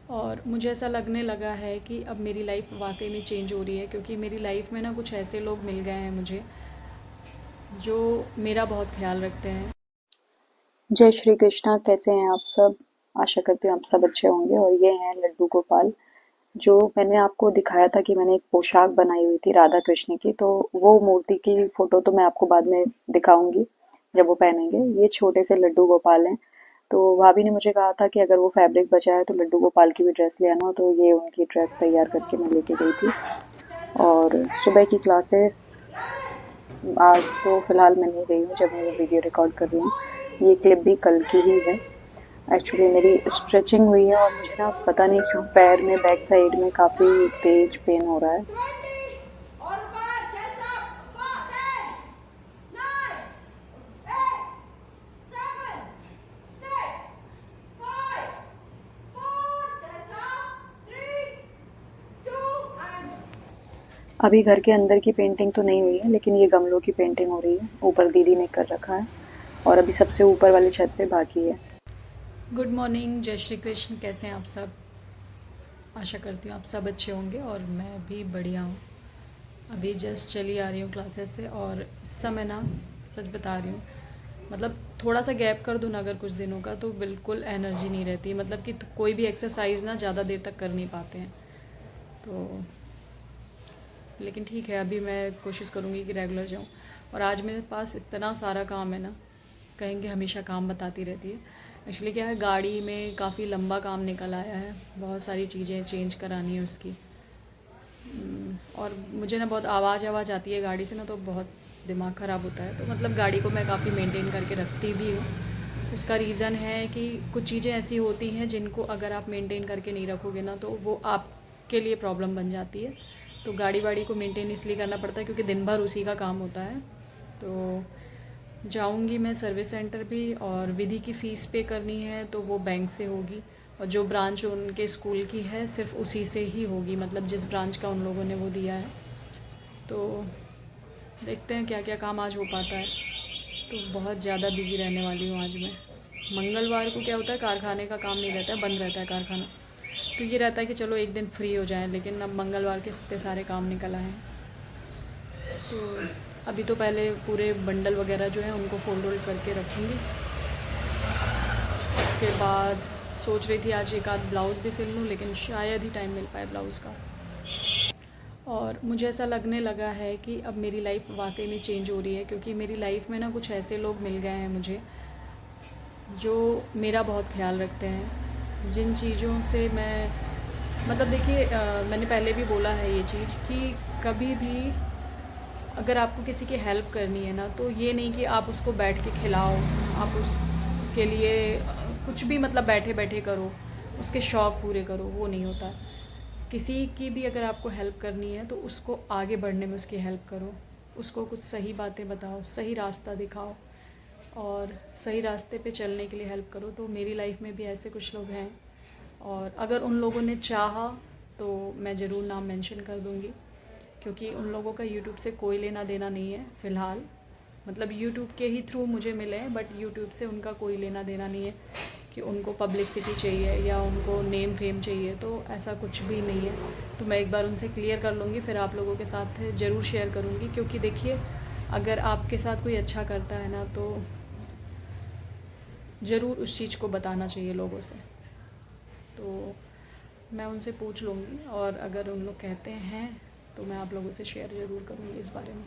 और मुझे ऐसा लगने लगा है कि अब मेरी लाइफ वाकई में चेंज हो रही है, क्योंकि मेरी लाइफ में ना कुछ ऐसे लोग मिल गए हैं मुझे जो मेरा बहुत ख्याल रखते हैं। जय श्री कृष्णा। कैसे हैं आप सब? आशा करती हूँ आप सब अच्छे होंगे। और ये हैं लड्डू गोपाल, जो मैंने आपको दिखाया था कि मैंने एक पोशाक बनाई हुई थी राधा कृष्ण की। तो वो मूर्ति की फोटो तो मैं आपको बाद में दिखाऊंगी जब वो पहनेंगे। ये छोटे से लड्डू गोपाल हैं। तो भाभी ने मुझे कहा था कि अगर वो फैब्रिक बचा है तो लड्डू गोपाल की भी ड्रेस ले आना। तो ये उनकी ड्रेस तैयार करके मैं लेके गई थी। और सुबह की क्लासेस आज तो फिलहाल मैं नहीं गई हूँ जब मैं ये वीडियो रिकॉर्ड कर रही हूँ। ये क्लिप भी कल की ही है। एक्चुअली मेरी स्ट्रेचिंग हुई है और मुझे ना पता नहीं क्यों पैर में बैक साइड में काफ़ी तेज पेन हो रहा है। अभी घर के अंदर की पेंटिंग तो नहीं हुई है, लेकिन ये गमलों की पेंटिंग हो रही है। ऊपर दीदी ने कर रखा है और अभी सबसे ऊपर वाली छत पे बाकी है। गुड मॉर्निंग, जय श्री कृष्ण। कैसे हैं आप सब? आशा करती हूँ आप सब अच्छे होंगे और मैं भी बढ़िया हूँ। अभी जस्ट चली आ रही हूँ क्लासेस से, और इस समय ना, सच बता रही हूँ, मतलब थोड़ा सा गैप कर दूँ ना अगर कुछ दिनों का, तो बिल्कुल एनर्जी नहीं रहती। मतलब कि कोई भी एक्सरसाइज ना ज़्यादा देर तक कर नहीं पाते हैं। तो लेकिन ठीक है, अभी मैं कोशिश करूँगी कि रेगुलर जाऊँ। और आज मेरे पास इतना सारा काम है ना, कहेंगे हमेशा काम बताती रहती है। एक्चुअली क्या है, गाड़ी में काफ़ी लंबा काम निकल आया है, बहुत सारी चीज़ें चेंज करानी है उसकी। और मुझे ना बहुत आवाज़ आवाज़ आती है गाड़ी से ना, तो बहुत दिमाग ख़राब होता है। तो मतलब गाड़ी को मैं काफ़ी मेंटेन करके रखती भी हूँ। उसका रीज़न है कि कुछ चीज़ें ऐसी होती हैं जिनको अगर आप मेंटेन करके नहीं रखोगे ना, तो वो आपके लिए प्रॉब्लम बन जाती है। तो गाड़ी वाड़ी को मेंटेन इसलिए करना पड़ता है क्योंकि दिन भर उसी का काम होता है। तो जाऊंगी मैं सर्विस सेंटर भी, और विधि की फ़ीस पे करनी है तो वो बैंक से होगी। और जो ब्रांच उनके स्कूल की है सिर्फ उसी से ही होगी, मतलब जिस ब्रांच का उन लोगों ने वो दिया है। तो देखते हैं क्या क्या काम आज हो पाता है। तो बहुत ज़्यादा बिज़ी रहने वाली हूँ आज मैं। मंगलवार को क्या होता है, कारखाने का काम नहीं रहता है, बंद रहता है कारखाना। तो ये रहता है कि चलो एक दिन फ्री हो जाए, लेकिन अब मंगलवार के इतने सारे काम निकल आए हैं। तो अभी तो पहले पूरे बंडल वगैरह जो हैं उनको फोल्ड वोल्ड करके रखूँगी। उसके बाद सोच रही थी आज एक आध ब्लाउज़ भी सिल लूँ, लेकिन शायद ही टाइम मिल पाए ब्लाउज़ का। और मुझे ऐसा लगने लगा है कि अब मेरी लाइफ वाकई में चेंज हो रही है, क्योंकि मेरी लाइफ में ना कुछ ऐसे लोग मिल गए हैं मुझे जो मेरा बहुत ख्याल रखते हैं। जिन चीज़ों से मैं, मतलब देखिए, मैंने पहले भी बोला है ये चीज़ कि कभी भी अगर आपको किसी की हेल्प करनी है ना, तो ये नहीं कि आप उसको बैठ के खिलाओ, आप उसके लिए कुछ भी मतलब बैठे बैठे करो, उसके शौक़ पूरे करो, वो नहीं होता। किसी की भी अगर आपको हेल्प करनी है तो उसको आगे बढ़ने में उसकी हेल्प करो, उसको कुछ सही बातें बताओ, सही रास्ता दिखाओ, और सही रास्ते पे चलने के लिए हेल्प करो। तो मेरी लाइफ में भी ऐसे कुछ लोग हैं, और अगर उन लोगों ने चाहा तो मैं ज़रूर नाम मेंशन कर दूँगी, क्योंकि उन लोगों का यूट्यूब से कोई लेना देना नहीं है फ़िलहाल। मतलब यूट्यूब के ही थ्रू मुझे मिले हैं, बट यूट्यूब से उनका कोई लेना देना नहीं है कि उनको पब्लिसिटी चाहिए या उनको नेम फेम चाहिए, तो ऐसा कुछ भी नहीं है। तो मैं एक बार उनसे क्लियर कर लूँगी, फिर आप लोगों के साथ ज़रूर शेयर करूँगी। क्योंकि देखिए, अगर आपके साथ कोई अच्छा करता है ना, तो ज़रूर उस चीज़ को बताना चाहिए लोगों से। तो मैं उनसे पूछ लूँगी, और अगर उन लोग कहते हैं तो मैं आप लोगों से शेयर ज़रूर करूँगी इस बारे में।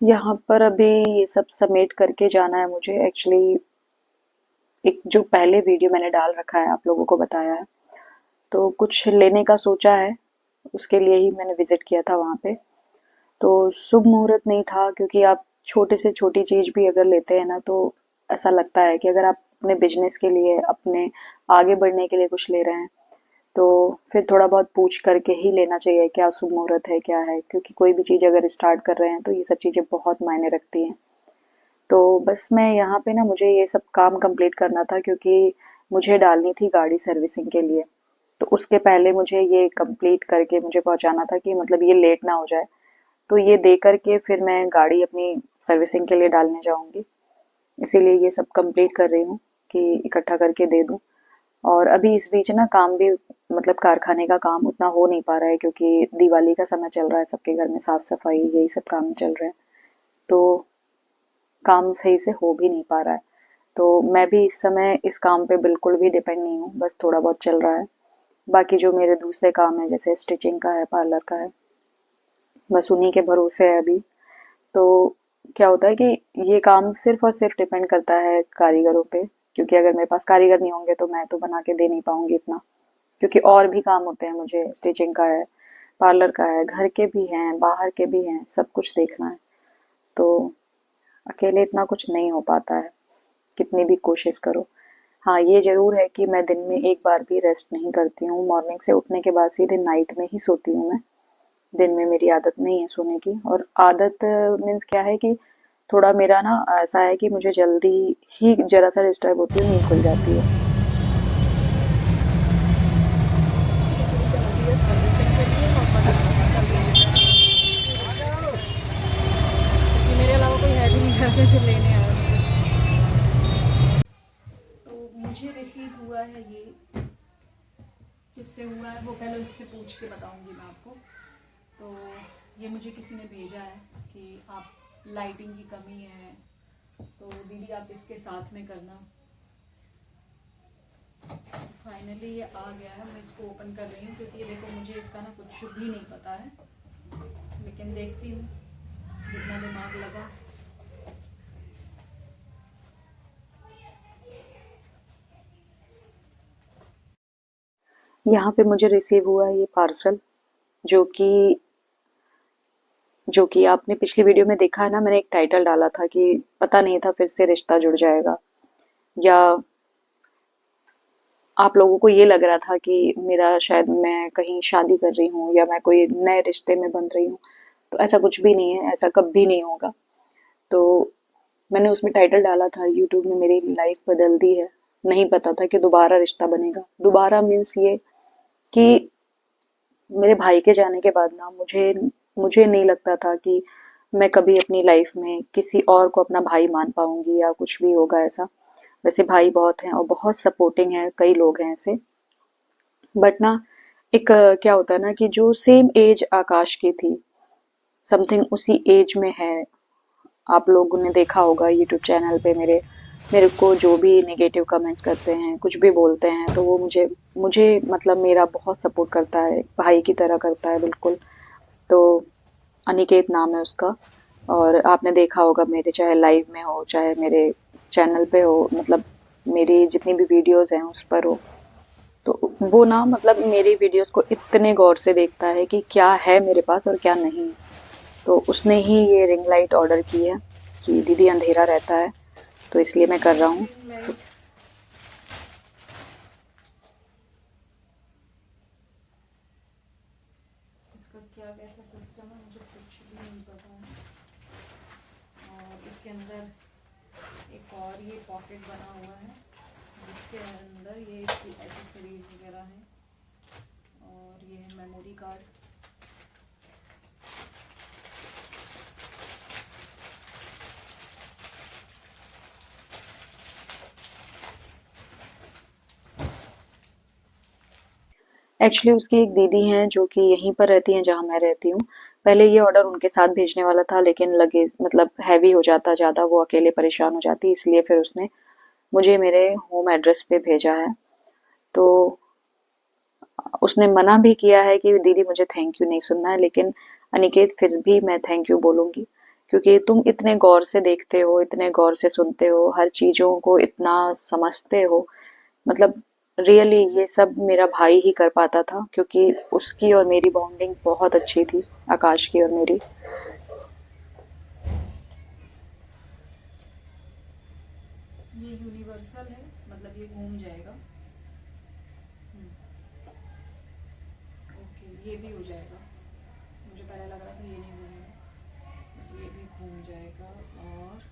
यहाँ पर अभी ये सब समेट करके जाना है मुझे। एक्चुअली एक जो पहले वीडियो मैंने डाल रखा है आप लोगों को बताया है, तो कुछ लेने का सोचा है। उसके लिए ही मैंने विजिट किया था वहाँ पे। तो शुभ मुहूर्त नहीं था, क्योंकि आप छोटे से छोटी चीज भी अगर लेते हैं ना, तो ऐसा लगता है कि अगर आप अपने बिजनेस के लिए, अपने आगे बढ़ने के लिए कुछ ले रहे हैं, तो फिर थोड़ा बहुत पूछ करके ही लेना चाहिए क्या शुभ मुहूर्त है क्या है। क्योंकि कोई भी चीज अगर स्टार्ट कर रहे हैं तो ये सब चीजें बहुत मायने रखती हैं। तो बस मैं यहाँ पे ना, मुझे ये सब काम कंप्लीट करना था, क्योंकि मुझे डालनी थी गाड़ी सर्विसिंग के लिए। तो उसके पहले मुझे ये कंप्लीट करके मुझे पहुंचाना था कि मतलब ये लेट ना हो जाए। तो ये दे करके फिर मैं गाड़ी अपनी सर्विसिंग के लिए डालने जाऊंगी। इसीलिए ये सब कंप्लीट कर रही हूँ कि इकट्ठा करके दे दूँ। और अभी इस बीच ना काम भी मतलब कारखाने का काम उतना हो नहीं पा रहा है क्योंकि दिवाली का समय चल रहा है, सबके घर में साफ सफाई यही सब काम चल रहे हैं, तो काम सही से हो भी नहीं पा रहा है। तो मैं भी इस समय इस काम पे बिल्कुल भी डिपेंड नहीं हूँ, बस थोड़ा बहुत चल रहा है। बाकी जो मेरे दूसरे काम है जैसे स्टिचिंग का है, पार्लर का है, बस उन्हीं के भरोसे है अभी। तो क्या होता है कि ये काम सिर्फ और सिर्फ डिपेंड करता है कारीगरों पे, क्योंकि अगर मेरे पास कारीगर नहीं होंगे तो मैं तो बना के दे नहीं पाऊंगी इतना, क्योंकि और भी काम होते हैं मुझे, स्टिचिंग का है, पार्लर का है, घर के भी हैं, बाहर के भी हैं, सब कुछ देखना है। तो अकेले इतना कुछ नहीं हो पाता है, कितनी भी कोशिश करो। हाँ, ये ज़रूर है कि मैं दिन में एक बार भी रेस्ट नहीं करती हूँ, मॉर्निंग से उठने के बाद सीधे नाइट में ही सोती हूँ मैं। दिन में मेरी आदत नहीं है सोने की, और आदत मीन्स क्या है कि थोड़ा मेरा ना ऐसा है कि मुझे जल्दी ही ज़रा सा डिस्टर्ब होती हूँ, नींद खुल जाती है। ये पूरी कर दी है सर्विसिंग के लिए और बस कल दे देना क्योंकि मेरे अलावा कोई है भी नहीं घर में जो लेने आया मुझे। तो मुझे रिसीव हुआ है ये, किससे हुआ है वो पहले उससे पूछ के बताऊंगी मैं आपको। तो ये मुझे किसी ने भेजा है कि आप लाइटिंग की कमी है तो दीदी आप इसके साथ में करना। फाइनली ये आ गया है, मैं इसको ओपन कर रही हूँ क्योंकि ये देखो मुझे इसका ना कुछ भी नहीं पता है, लेकिन देखती हूँ जितना दिमाग लगा। यहाँ पे मुझे रिसीव हुआ है ये पार्सल, जो कि जो कि आपने पिछली वीडियो में देखा है ना, मैंने एक टाइटल डाला था कि पता नहीं था फिर से रिश्ता जुड़ जाएगा, या आप लोगों को ये लग रहा था कि मेरा शायद मैं कहीं शादी कर रही हूँ या मैं कोई नए रिश्ते में बंध रही हूँ। तो ऐसा कुछ भी नहीं है, ऐसा कभी नहीं होगा। तो मैंने उसमें टाइटल डाला था यूट्यूब ने मेरी लाइफ बदल दी है, नहीं पता था कि दोबारा रिश्ता बनेगा। दोबारा मीन्स ये कि मेरे भाई के जाने के बाद ना मुझे मुझे नहीं लगता था कि मैं कभी अपनी लाइफ में किसी और को अपना भाई मान पाऊंगी या कुछ भी होगा ऐसा। वैसे भाई बहुत हैं और बहुत सपोर्टिंग हैं, कई लोग हैं ऐसे, बट ना एक क्या होता है ना कि जो सेम एज आकाश की थी, समथिंग उसी एज में है। आप लोगों ने देखा होगा यूट्यूब चैनल पे मेरे मेरे को जो भी नेगेटिव कमेंट्स करते हैं, कुछ भी बोलते हैं, तो वो मुझे मुझे मतलब मेरा बहुत सपोर्ट करता है, भाई की तरह करता है बिल्कुल। तो अनिकेत नाम है उसका, और आपने देखा होगा मेरे चाहे लाइव में हो चाहे मेरे चैनल पे हो, मतलब मेरी जितनी भी वीडियोस हैं उस पर हो, तो वो ना मतलब मेरी वीडियोस को इतने गौर से देखता है कि क्या है मेरे पास और क्या नहीं। तो उसने ही ये रिंग लाइट ऑर्डर की है कि दीदी अंधेरा रहता है, तो इसलिए मैं कर रहा हूँ। रिंग लाइट, इसका क्या कैसा सिस्टम है मुझे कुछ भी नहीं पता है। और इसके अंदर एक और ये पॉकेट बना हुआ है जिसके अंदर ये इसकी एसेसरीज वगैरह हैं, और ये है मेमोरी कार्ड। एक्चुअली उसकी एक दीदी हैं जो कि यहीं पर रहती हैं जहाँ मैं रहती हूँ। पहले ये ऑर्डर उनके साथ भेजने वाला था, लेकिन लगेज मतलब हैवी हो जाता ज़्यादा, वो अकेले परेशान हो जाती, इसलिए फिर उसने मुझे मेरे होम एड्रेस पे भेजा है। तो उसने मना भी किया है कि दीदी मुझे थैंक यू नहीं सुनना है, लेकिन अनिकेत फिर भी मैं थैंक यू बोलूँगी, क्योंकि तुम इतने गौर से देखते हो, इतने गौर से सुनते हो, हर चीज़ों को इतना समझते हो। मतलब रियली ये सब मेरा भाई ही कर पाता था, क्योंकि उसकी और मेरी बॉन्डिंग बहुत अच्छी थी, आकाश की और मेरी। ये यूनिवर्सल है, मतलब ये घूम जाएगा। ओके, ये भी हो जाएगा। मुझे पहले लग रहा था ये नहीं घूमेगा, बट ये भी घूम जाएगा। और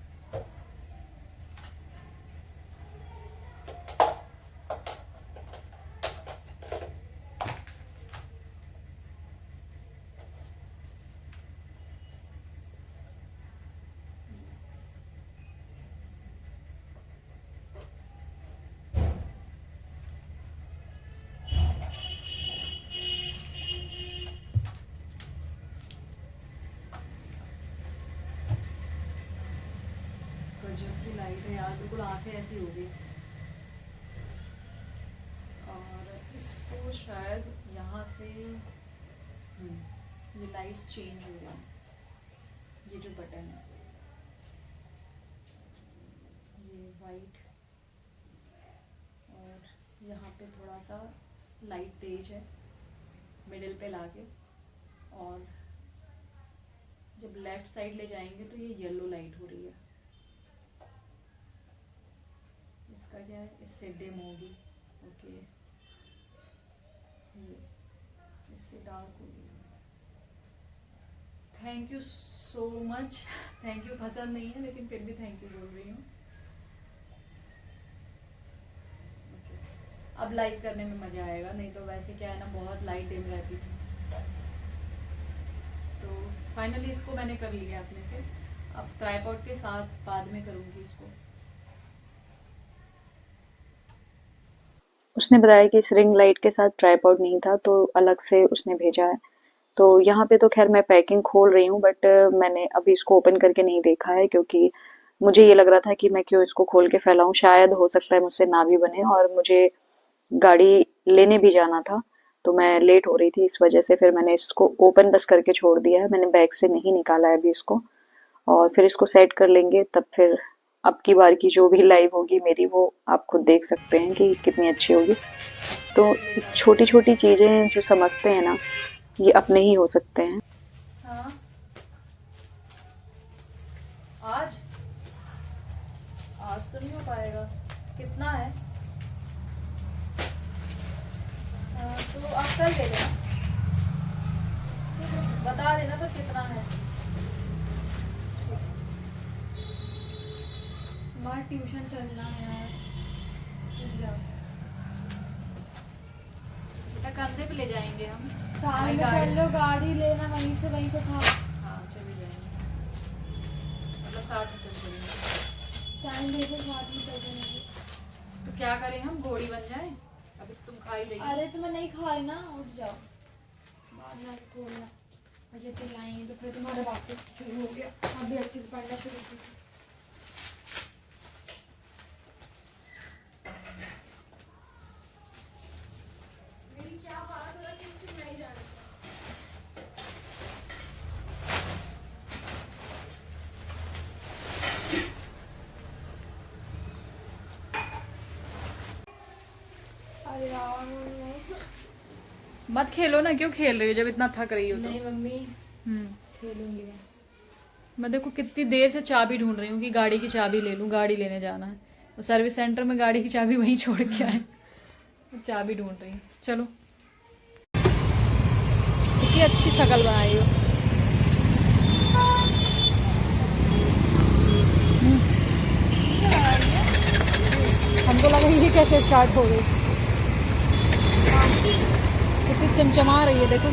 थे यार, बिल्कुल आंखें ऐसी हो गई। और इसको शायद यहाँ से ये लाइट्स चेंज हो रही हैं, ये जो बटन है ये वाइट, और यहाँ पे थोड़ा सा लाइट तेज है, मिडिल पे लाके, और जब लेफ्ट साइड ले जाएंगे तो ये येलो लाइट हो रही है। इसका क्या है, इससे डिम होगी, ओके, ये इससे डार्क होगी। Thank you so much. Thank you पसंद नहीं है लेकिन फिर भी थैंक यू बोल रही हूँ। अब लाइट करने में मज़ा आएगा, नहीं तो वैसे क्या है ना, बहुत लाइट डिम रहती थी। तो फाइनली इसको मैंने कर लिया अपने से। अब ट्राइपॉड के साथ बाद में करूँगी इसको। उसने बताया कि इस रिंग लाइट के साथ ट्राइपॉड नहीं था तो अलग से उसने भेजा है। तो यहाँ पे तो खैर मैं पैकिंग खोल रही हूँ, बट मैंने अभी इसको ओपन करके नहीं देखा है क्योंकि मुझे ये लग रहा था कि मैं क्यों इसको खोल के फैलाऊं, शायद हो सकता है मुझसे ना भी बने, और मुझे गाड़ी लेने भी जाना था तो मैं लेट हो रही थी, इस वजह से फिर मैंने इसको ओपन बस करके छोड़ दिया है। मैंने बैग से नहीं निकाला है अभी इसको, और फिर इसको सेट कर लेंगे, तब फिर अब की बार की जो भी लाइव होगी मेरी वो आप खुद देख सकते हैं कि कितनी अच्छी होगी। तो छोटी छोटी चीज़ें जो समझते हैं ना, ये अपने ही हो सकते हैं। हाँ आज आज तो नहीं हो पाएगा। कितना है? तो आप कल ले लेना, बता देना पर कितना है। माँ ट्यूशन चलना है यार, रुक जाओ। बेटा कंधे पे ले जाएंगे हम, साथ में चल लो, गाड़ी लेना वहीं से उठा। हाँ चले जाएंगे, मतलब साथ में चल चलेंगे। टाइम देखो, साथ में चल जाएंगे। तो क्या करें हम, घोड़ी बन जाए? अभी तुम खा ही रही हो। अरे तुम्हें नहीं खा ना, उठ जाओ, बाद में खोलना। मुझे चिल्लाएंगे तो फिर तुम्हारा वापस शुरू हो गया। अभी अच्छे से पढ़ना शुरू कीजिए। मेरी क्या हालत हो रहा है कि मुझे नहीं जाना। अरे यार मत खेलो ना, क्यों खेल रही हो जब इतना थक रही हो तो? नहीं मम्मी, हम्म खेलूंगी मैं देखो कितनी देर से चाबी ढूंढ रही हूँ कि गाड़ी की चाबी ले लूँ, गाड़ी लेने जाना है। वो सर्विस सेंटर में गाड़ी की चाबी वहीं छोड़ के आए, चाबी ढूंढ रही हूँ। चलो, कितनी अच्छी शक्ल बनाई हो। हमको लगा ये कैसे स्टार्ट हो गई, कितनी चमचमा रही है देखो।